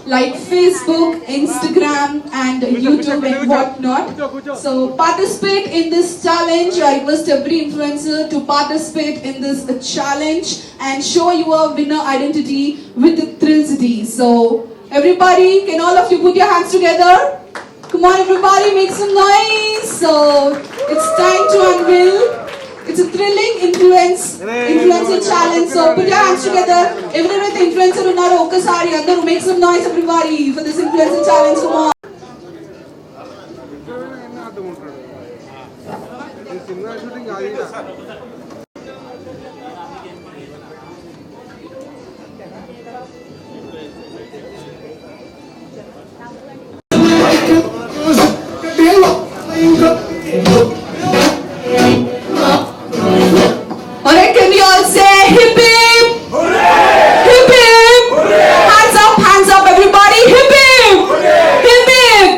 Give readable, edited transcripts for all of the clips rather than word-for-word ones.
like Facebook, Instagram and YouTube and whatnot. So participate in this challenge. I request every influencer to participate in this challenge and show your winner identity with the Thrill City. So everybody, can all of you put your hands together? Come on everybody, make some noise. So it's time to unveil. It's a thrilling influencer challenge. So put your hands together. Everyone the influencer unnaro okasari andaru make some noise everybody for this influencer challenge. Come on. Alright, can we all say hip hip? Hooray! Hip hip! Hooray! Hands up everybody! Hip hip! Hooray! Hip hip!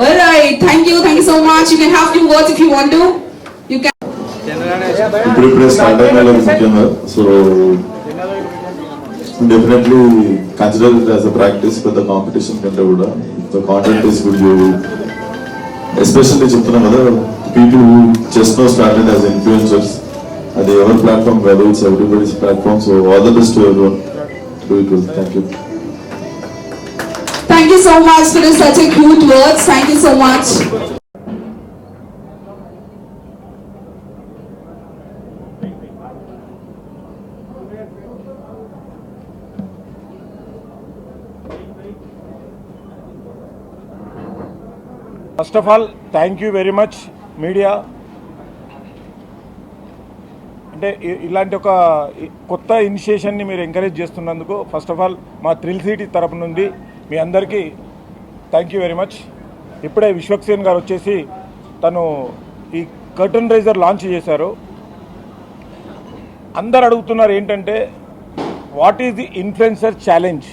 Alright, thank you so much. You can have few words if you want to. You can. ఇప్పుడు start అయిన ముఖ్యంగా so definitely consider it as a practice పెద్ద competition కంటే కూడా the content is good you especially చెప్తున్నాం కదా people who just no started as influencers అది ఎవరి ప్లాట్ఫామ్ కాదు it's everybody's platform so all the best to everyone do it well Thank you so much for such a cute words. Thank you so much. First of all, thank you very much media. అంటే ఇలాంటి ఒక కొత్త ఇనిషియేషన్ని మీరు encourage చేస్తున్నందుకు first of all మా thrill city తరపు నుండి మీ అందరికీ థ్యాంక్ యూ వెరీ మచ్. ఇప్పుడే విశ్వక్సేన్ గారు వచ్చేసి తను ఈ కర్టన్ రైజర్ లాంచ్ చేశారు. అందరు అడుగుతున్నారు ఏంటంటే what is the influencer challenge.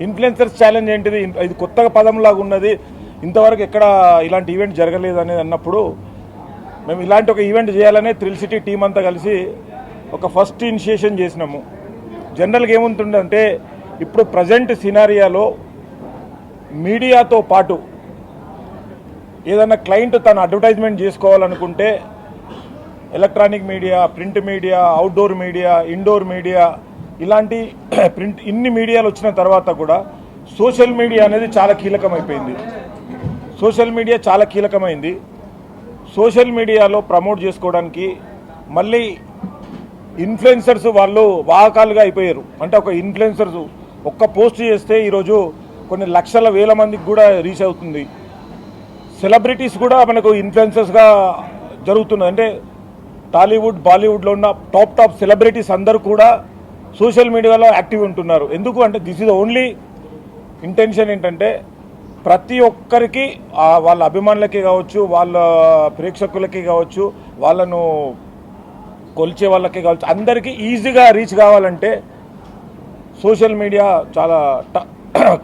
Influencers challenge ఏంటిది, ఇది కొత్తగా పదంలాగా ఉన్నది, ఇంతవరకు ఎక్కడ ఇలాంటి ఈవెంట్ జరగలేదు అనేది అన్నప్పుడు మేము ఇలాంటి ఒక ఈవెంట్ చేయాలనే థ్రిల్ సిటీ టీం అంతా కలిసి ఒక ఫస్ట్ ఇనిషియేషన్ చేసినాము. జనరల్గా ఏముంటుందంటే ఇప్పుడు ప్రజెంట్ సినారియాలో మీడియాతో పాటు ఏదైనా క్లయింట్ తను అడ్వర్టైజ్మెంట్ చేసుకోవాలనుకుంటే electronic media, print media, outdoor media, indoor media ఇలాంటి ప్రింట్ ఇన్ని మీడియాలు వచ్చిన తర్వాత కూడా సోషల్ మీడియా అనేది చాలా కీలకమైపోయింది. సోషల్ మీడియాలో ప్రమోట్ చేసుకోవడానికి మళ్ళీ ఇన్ఫ్లుయెన్సర్స్ వాళ్ళు వాహకాలుగా అయిపోయారు. అంటే ఒక ఇన్ఫ్లుయెన్సర్స్ ఒక్క పోస్ట్ చేస్తే ఈరోజు కొన్ని లక్షల వేల మందికి కూడా రీచ్ అవుతుంది. సెలబ్రిటీస్ కూడా మనకు ఇన్ఫ్లుయెన్సర్స్గా జరుగుతున్నది. అంటే టాలీవుడ్, బాలీవుడ్లో ఉన్న టాప్ సెలబ్రిటీస్ అందరూ కూడా సోషల్ మీడియాలో యాక్టివ్ ఉంటున్నారు. ఎందుకు అంటే దిస్ ఈజ్ ఓన్లీ ఇంటెన్షన్ ఏంటంటే ప్రతి ఒక్కరికి వాళ్ళ అభిమానులకి కావచ్చు, వాళ్ళ ప్రేక్షకులకి కావచ్చు, వాళ్ళను కొలిచే వాళ్ళకి కావచ్చు, అందరికీ ఈజీగా రీచ్ కావాలంటే సోషల్ మీడియా చాలా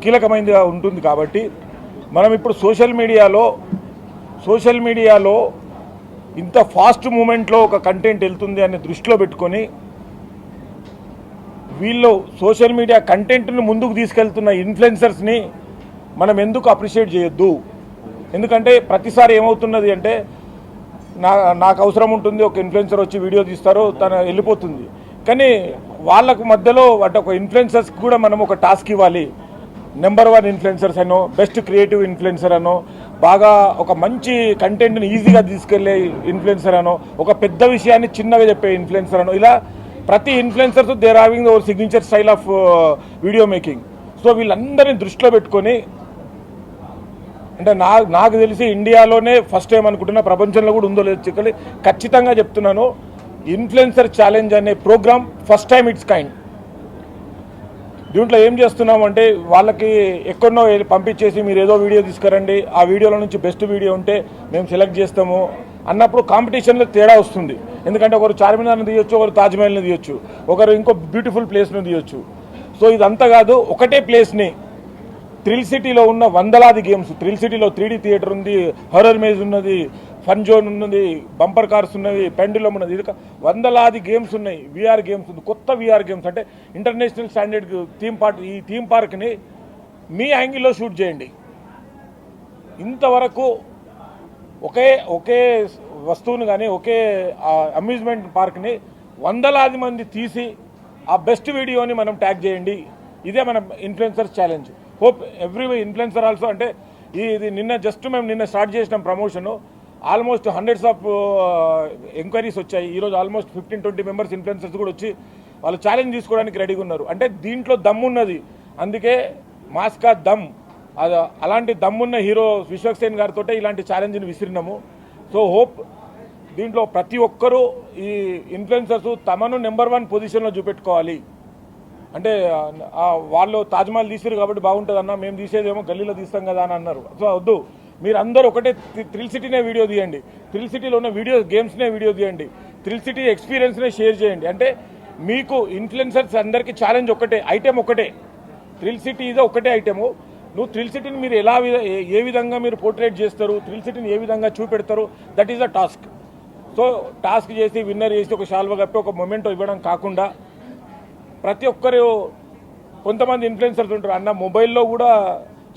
కీలకమైనదిగా ఉంటుంది. కాబట్టి మనం ఇప్పుడు సోషల్ మీడియాలో ఇంత ఫాస్ట్ మూమెంట్లో ఒక కంటెంట్ వెళ్తుంది అని దృష్టిలో పెట్టుకొని వీళ్ళు సోషల్ మీడియా కంటెంట్ను ముందుకు తీసుకెళ్తున్న ఇన్ఫ్లుయెన్సర్స్ని మనం ఎందుకు అప్రిషియేట్ చేయొద్దు. ఎందుకంటే ప్రతిసారి ఏమవుతున్నది అంటే నాకు అవసరం ఉంటుంది, ఒక ఇన్ఫ్లుయెన్సర్ వచ్చి వీడియో తీస్తారు, తను వెళ్ళిపోతుంది. కానీ వాళ్ళకు మధ్యలో అంటే ఒక ఇన్ఫ్లుయెన్సర్స్కి కూడా మనం ఒక టాస్క్ ఇవ్వాలి. నెంబర్ 1 ఇన్ఫ్లుయెన్సర్స్ అనో, బెస్ట్ క్రియేటివ్ ఇన్ఫ్లుయెన్సర్ అనో, బాగా ఒక మంచి కంటెంట్ని ఈజీగా తీసుకెళ్లే ఇన్ఫ్లుయెన్సర్ అనో, ఒక పెద్ద విషయాన్ని చిన్నగా చెప్పే ఇన్ఫ్లుయెన్సర్ అనో, ఇలా ప్రతి influencers there having over signature style of video making. So వీళ్ళందరినీ దృష్టిలో పెట్టుకొని అంటే నాకు తెలిసి ఇండియాలోనే ఫస్ట్ టైం అనుకుంటున్నా, ప్రపంచంలో కూడా ఉందో లేదో చెప్పాలి, ఖచ్చితంగా చెప్తున్నాను ఇన్ఫ్లుయెన్సర్ ఛాలెంజ్ అనే programme first time it's kind. దీంట్లో ఏం చేస్తున్నామంటే వాళ్ళకి ఎక్కడనో పంపించేసి మీరు ఏదో వీడియో తీసుకురండి, ఆ వీడియోలో నుంచి బెస్ట్ వీడియో ఉంటే మేము సెలెక్ట్ చేస్తాము అన్నప్పుడు కాంపిటీషన్లో తేడా వస్తుంది. ఎందుకంటే ఒకరు చార్మినార్ని తీయొచ్చు, ఒకరు తాజ్మహల్ని తీయొచ్చు, ఒకరు ఇంకో బ్యూటిఫుల్ ప్లేస్ని తీయొచ్చు. సో ఇదంతా కాదు, ఒకటే ప్లేస్ని థ్రిల్ సిటీలో ఉన్న వందలాది గేమ్స్, థ్రిల్ సిటీలో 3D థియేటర్ ఉంది, హర్రర్ మేజ్ ఉన్నది, ఫన్ జోన్ ఉన్నది, బంపర్ కార్స్ ఉన్నది, పెండులం ఉన్నది, ఇది వందలాది గేమ్స్ ఉన్నాయి. విఆర్ గేమ్స్ ఉంది, కొత్త విఆర్ గేమ్స్ అంటే ఇంటర్నేషనల్ స్టాండర్డ్ ఈ థీమ్ పార్క్ని మీ యాంగిల్లో షూట్ చేయండి. ఇంతవరకు ఒకే వస్తువుని కానీ ఒకే అమ్యూజ్మెంట్ పార్క్ని వందలాది మంది తీసి ఆ బెస్ట్ వీడియోని మనం ట్యాగ్ చేయండి. ఇదే మన influencers challenge. Hope every influencer also అంటే ఇది మేము నిన్న స్టార్ట్ చేసినాం promotion. Almost hundreds of enquiries వచ్చాయి. ఈరోజు ఆల్మోస్ట్ 15-20 మెంబర్స్ ఇన్ఫ్లుయెన్సర్స్ కూడా వచ్చి వాళ్ళు ఛాలెంజ్ తీసుకోవడానికి రెడీగా ఉన్నారు. అంటే దీంట్లో దమ్మున్నది, అందుకే మాస్కా దమ్. అలాంటి దమ్మున్న హీరో విశ్వక్సేన్ గారితో ఇలాంటి ఛాలెంజ్ని విసిరినాము. సో హోప్ దీంట్లో ప్రతి ఒక్కరూ ఈ ఇన్ఫ్లుయెన్సర్స్ తమను నెంబర్ 1 పొజిషన్లో చూపెట్టుకోవాలి. అంటే వాళ్ళు తాజ్మహల్ తీసిరు కాబట్టి బాగుంటుందన్న, మేము తీసేదేమో గల్లీలో తీస్తాం కదా అని అన్నారు. సో వద్దు, మీరు అందరూ ఒకటే థ్రిల్ సిటీనే వీడియో తీయండి, థ్రిల్ సిటీలో ఉన్న గేమ్స్నే వీడియో తీయండి, థ్రిల్ సిటీ ఎక్స్పీరియన్స్నే షేర్ చేయండి. అంటే మీకు ఇన్ఫ్లుయెన్సర్స్ అందరికీ ఛాలెంజ్ ఒకటే, ఐటెం ఒకటే. థ్రిల్ సిటీ ఇదే ఒకటే ఐటెము. నువ్వు థ్రిల్ సిటీని మీరు ఏ విధంగా మీరు పోర్ట్రేట్ చేస్తారు, థ్రిల్ సిటీని ఏ విధంగా చూపెడతారు, that is the task. So task చేసి విన్నర్ చేసి ఒక షాల్వ కప్పి ఒక మొమెంటో ఇవ్వడం కాకుండా ప్రతి ఒక్కరు, కొంతమంది ఇన్ఫ్లుయెన్సర్స్ ఉంటారు అన్న మొబైల్లో కూడా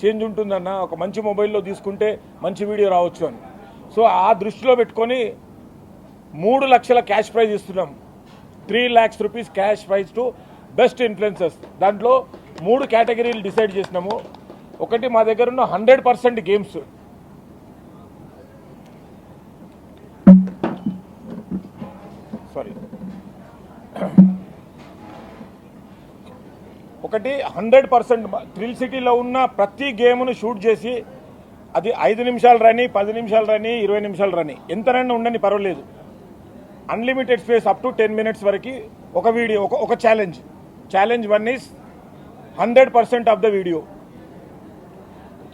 చేంజ్ ఉంటుందన్న, ఒక మంచి మొబైల్లో తీసుకుంటే మంచి వీడియో రావచ్చు అని. సో ఆ దృష్టిలో పెట్టుకొని 3 లక్షల క్యాష్ ప్రైజ్ ఇస్తున్నాం. 3 lakhs rupees cash prize to best influencers. దాంట్లో 3 కేటగిరీలు డిసైడ్ చేసినాము. ఒకటి మా దగ్గర ఉన్న 100% గేమ్స్, ఒకటి 100% థ్రిల్ సిటీలో ఉన్న ప్రతి గేమ్ను షూట్ చేసి అది 5 నిమిషాలు రని, 10 నిమిషాలు రని, 20 నిమిషాలు రని, ఎంతనైనా ఉండని పర్వాలేదు. Unlimited space up to 10 minutes వరకు ఒక వీడియో, ఒక challenge. Challenge 1 is 100% of the video.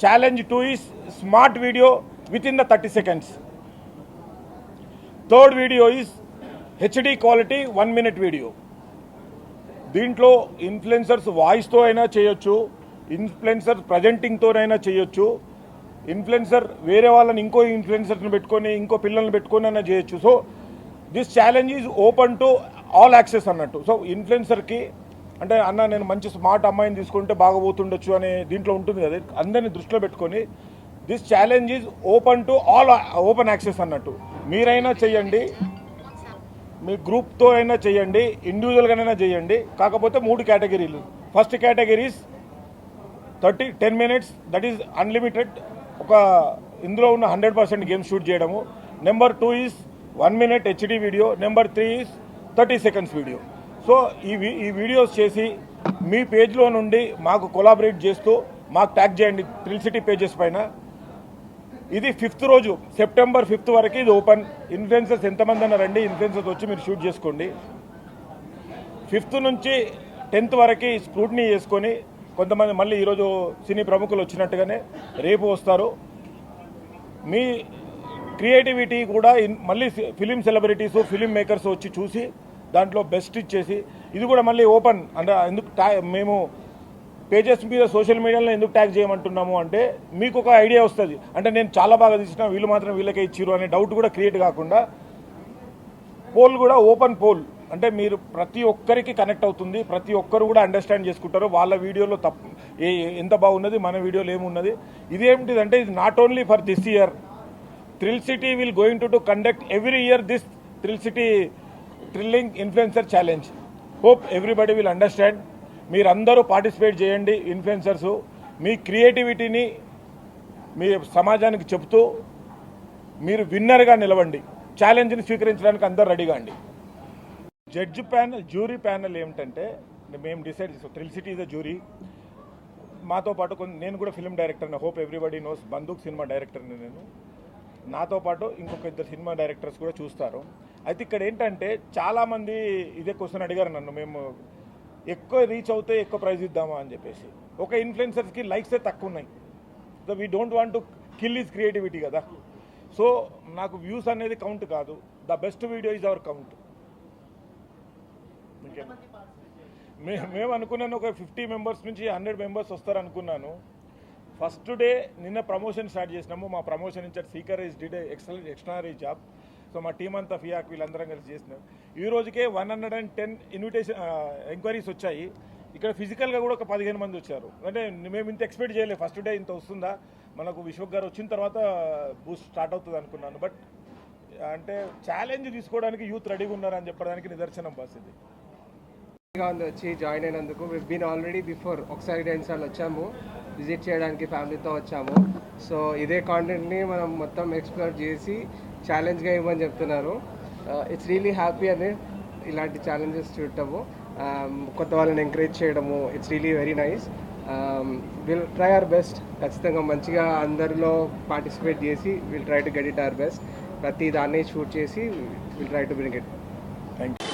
Challenge 2 is smart video with in the 30 seconds. Third video is HD quality 1 minute video. దీంట్లో ఇన్ఫ్లుయెన్సర్స్ వాయిస్తో అయినా చేయొచ్చు, ఇన్ఫ్లుయెన్సర్ ప్రజెంటింగ్తోనైనా చేయొచ్చు, ఇన్ఫ్లుయెన్సర్ వేరే వాళ్ళని ఇంకో ఇన్ఫ్లుయెన్సర్ని పెట్టుకొని ఇంకో పిల్లల్ని పెట్టుకొని అయినా చేయొచ్చు. So this challenge is open to all access అన్నట్టు. సో ఇన్ఫ్లుయెన్సర్కి అంటే అన్న నేను మంచి స్మార్ట్ అమ్మాయిని తీసుకుంటే బాగపోతుండొచ్చు అనే దీంట్లో ఉంటుంది కదా, అందరినీ దృష్టిలో పెట్టుకొని this challenge is open to all open access అన్నట్టు. మీరైనా చేయండి, మీ గ్రూప్తో అయినా చేయండి, ఇండివిజువల్గానైనా చేయండి. కాకపోతే 3 కేటగిరీలు. First categories 10 minutes, that is unlimited. ఇందులో ఉన్న 100% గేమ్స్ షూట్ చేయడము. Number 2 is 1 minute HD video. Number 3 is 30 seconds video. So ఈ వీడియోస్ చేసి మీ పేజ్లో నుండి మాకు కొలాబరేట్ చేస్తూ మాకు ట్యాగ్ చేయండి థ్రిల్ సిటీ పేజెస్ పైన. ఇది 5th రోజు, September 5th వరకు ఇది ఓపెన్. ఇన్ఫ్లుయెన్సర్స్ ఎంతమంది అన్నా రండి, ఇన్ఫ్లుయెన్సర్స్ వచ్చి మీరు షూట్ చేసుకోండి. 5th నుంచి 10th వరకు స్క్రూటినీ చేసుకొని కొంతమంది మళ్ళీ ఈరోజు సినీ ప్రముఖులు వచ్చినట్టుగానే రేపు వస్తారు. మీ క్రియేటివిటీ కూడా మళ్ళీ ఫిలిం సెలబ్రిటీస్, ఫిలిం మేకర్స్ వచ్చి చూసి దాంట్లో బెస్ట్ ఇచ్చేసి ఇది కూడా మళ్ళీ ఓపెన్. అంటే ఎందుకు మేము పేజెస్ మీద సోషల్ మీడియాలో ఎందుకు ట్యాగ్ చేయమంటున్నాము అంటే మీకు ఒక ఐడియా వస్తుంది. అంటే నేను చాలా బాగా తీసిన, వీళ్ళు మాత్రం వీళ్ళకే ఇచ్చిరు అనే డౌట్ కూడా క్రియేట్ కాకుండా పోల్ కూడా ఓపెన్ పోల్. అంటే మీరు ప్రతి ఒక్కరికి కనెక్ట్ అవుతుంది, ప్రతి ఒక్కరు కూడా అండర్స్టాండ్ చేసుకుంటారు వాళ్ళ వీడియోలో ఎంత బాగున్నది, మన వీడియోలో ఏమున్నది. ఇదేమిటిదంటే ఇది not only for this year. Thrill city will going to conduct every year this thrill city thrilling influencer challenge. Hope everybody will understand. మీరందరూ పార్టిసిపేట్ చేయండి. ఇన్ఫ్లుయెన్సర్సు మీ క్రియేటివిటీని మీ సమాజానికి చెబుతూ మీరు విన్నర్గా నిలవండి. ఛాలెంజ్ని స్వీకరించడానికి అందరూ రెడీగా అండి. జడ్జి ప్యానల్, జ్యూరీ ప్యానల్ ఏమిటంటే మేము డిసైడ్ చేస్తాం. Thrill city is a jury. మాతో పాటు నేను కూడా ఫిల్మ్ డైరెక్టర్ని, హోప్ ఎవ్రీబడి నోస్, బందూక్ సినిమా డైరెక్టర్ని నేను. నాతో పాటు ఇంకొక 2 సినిమా డైరెక్టర్స్ కూడా చూస్తారు. అయితే ఇక్కడ ఏంటంటే చాలామంది ఇదే క్వశ్చన్ అడిగారు నన్ను, మేము ఎక్కువ రీచ్ అవుతే ఎక్కువ ప్రైజ్ ఇద్దామా అని చెప్పేసి. ఒక ఇన్ఫ్లుయెన్సర్స్కి లైక్సే తక్కువ ఉన్నాయి. So we don't want to kill is creativity కదా. సో నాకు వ్యూస్ అనేది కౌంట్ కాదు, the best video is our count. మేము అనుకున్నాను ఒక 50 members నుంచి 100 members వస్తారు అనుకున్నాను. ఫస్ట్ డే నిన్న ప్రమోషన్ స్టార్ట్ చేసినాము. మా ప్రమోషన్ ఇన్ఛార్జ్ సీకర్ is did extraordinary job. So మా టీం అంతా ఫియాక్ వీళ్ళందరం కలిసి చేసినాం. ఈ రోజుకే 110 ఇన్విటేషన్ ఎంక్వైరీస్ వచ్చాయి. ఇక్కడ ఫిజికల్గా కూడా ఒక 15 మంది వచ్చారు. అంటే మేము ఇంత ఎక్స్పెక్ట్ చేయలేదు. ఫస్ట్ డే ఇంత వస్తుందా, మనకు విశ్వక్ గారు వచ్చిన తర్వాత బూస్ట్ స్టార్ట్ అవుతుంది అనుకున్నాను. బట్ అంటే ఛాలెంజ్ తీసుకోవడానికి యూత్ రెడీగా ఉన్నారని చెప్పడానికి నిదర్శనం పరిస్థితి. వచ్చి జాయిన్ అయినందుకు బీన్ ఆల్రెడీ బిఫోర్ ఒకసారి 2 సార్లు వచ్చాము, విజిట్ చేయడానికి ఫ్యామిలీతో వచ్చాము. సో ఇదే కాంటెంట్ని మనం మొత్తం ఎక్స్ప్లోర్ చేసి ఛాలెంజ్గా ఇవ్వమని చెప్తున్నారు. ఇట్స్ రియలీ హ్యాపీ అని ఇలాంటి ఛాలెంజెస్ చూడటము, కొత్త వాళ్ళని ఎంకరేజ్ చేయడము. It's really very nice. Will try our best. ఖచ్చితంగా మంచిగా అందరిలో పార్టిసిపేట్ చేసి will try to get it our best. ప్రతి దాన్ని షూట్ చేసి will try to bring it. Thank you.